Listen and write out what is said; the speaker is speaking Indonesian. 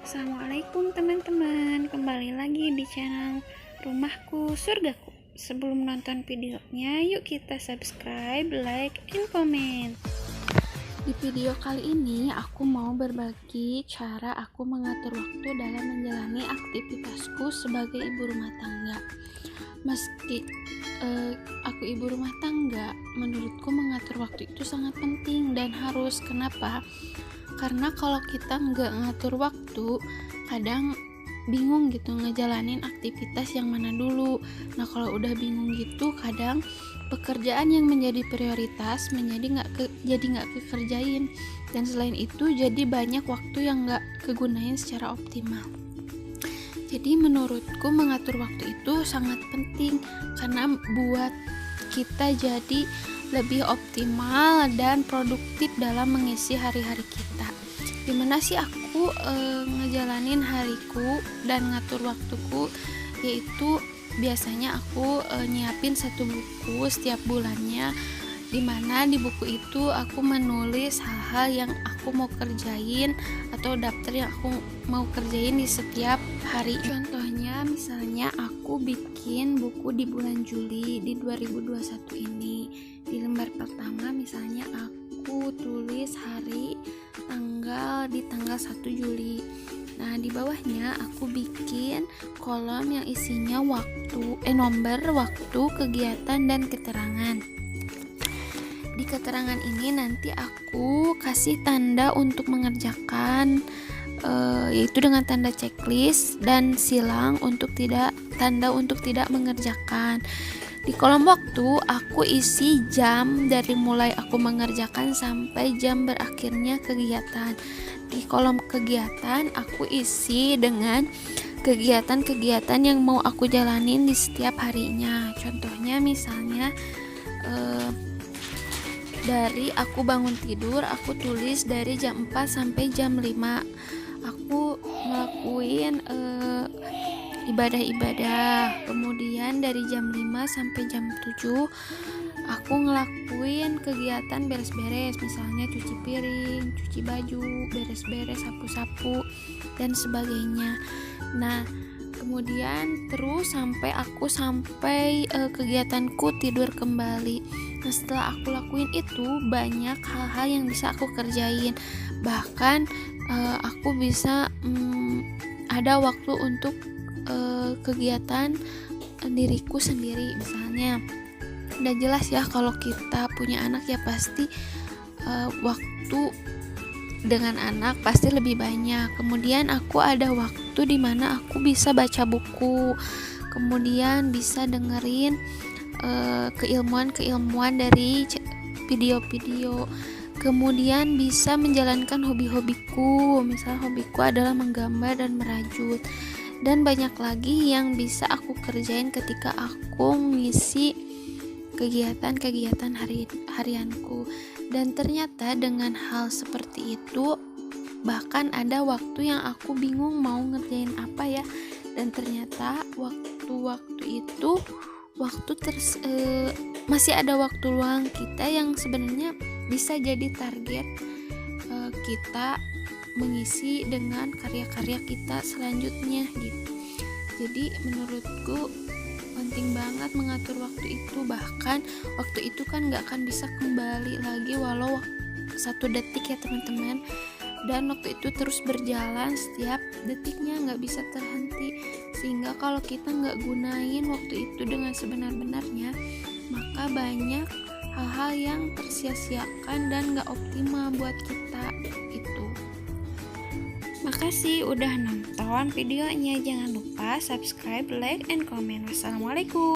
Assalamualaikum teman-teman, kembali lagi di channel Rumahku Surgaku. Sebelum nonton videonya, yuk kita subscribe, like, and comment. Di video kali ini aku mau berbagi cara aku mengatur waktu dalam menjalani aktivitasku sebagai ibu rumah tangga. Meski aku ibu rumah tangga, menurutku mengatur waktu itu sangat penting dan harus. Kenapa? Karena kalau kita nggak ngatur waktu, kadang bingung gitu ngejalanin aktivitas yang mana dulu. Nah kalau udah bingung gitu, kadang pekerjaan yang menjadi prioritas jadi nggak kekerjain, dan selain itu jadi banyak waktu yang nggak kegunain secara optimal. Jadi menurutku mengatur waktu itu sangat penting karena buat kita jadi lebih optimal dan produktif dalam mengisi hari-hari kita. Dimana sih aku ngejalanin hariku dan ngatur waktuku, yaitu biasanya aku nyiapin satu buku setiap bulannya, dimana di buku itu aku menulis hal-hal yang aku mau kerjain atau daftar yang aku mau kerjain di setiap hari. Contohnya misalnya aku bikin buku di bulan Juli di 2021 ini. Di lembar pertama misalnya aku tulis hari di tanggal 1 Juli. Nah, di bawahnya aku bikin kolom yang isinya nomor, waktu, kegiatan, dan keterangan. Di keterangan ini nanti aku kasih tanda untuk mengerjakan, yaitu dengan tanda checklist, dan silang tanda untuk tidak mengerjakan. Di kolom waktu aku isi jam dari mulai aku mengerjakan sampai jam berakhirnya kegiatan. Di kolom kegiatan aku isi dengan kegiatan-kegiatan yang mau aku jalanin di setiap harinya. Contohnya misalnya dari aku bangun tidur, aku tulis dari jam 4 sampai jam 5 aku ngelakuin ibadah-ibadah. Kemudian dari jam 5 sampai jam 7 aku ngelakuin kegiatan beres-beres, misalnya cuci piring, cuci baju, beres-beres, sapu-sapu, dan sebagainya. Nah, kemudian terus sampai kegiatanku tidur kembali. Nah, setelah aku lakuin itu, banyak hal-hal yang bisa aku kerjain. Bahkan aku bisa ada waktu untuk kegiatan diriku sendiri. Misalnya udah jelas ya, kalau kita punya anak ya pasti waktu dengan anak pasti lebih banyak. Kemudian aku ada waktu dimana aku bisa baca buku, kemudian bisa dengerin keilmuan dari video-video, kemudian bisa menjalankan hobi-hobiku. Misalnya hobiku adalah menggambar dan merajut, dan banyak lagi yang bisa aku kerjain ketika aku ngisi kegiatan-kegiatan harianku. Dan ternyata dengan hal seperti itu, bahkan ada waktu yang aku bingung mau ngerjain apa ya, dan ternyata waktu-waktu itu masih ada waktu luang kita yang sebenarnya bisa jadi target kita mengisi dengan karya-karya kita selanjutnya gitu. Jadi menurutku penting banget mengatur waktu itu. Bahkan waktu itu kan gak akan bisa kembali lagi walau 1 detik ya teman-teman, dan waktu itu terus berjalan, setiap detiknya gak bisa terhenti. Sehingga kalau kita gak gunain waktu itu dengan sebenar-benarnya, maka banyak hal-hal yang tersia-siakan dan gak optimal buat kita itu. Makasih udah nonton videonya. Jangan lupa subscribe, like, and comment. Wassalamualaikum.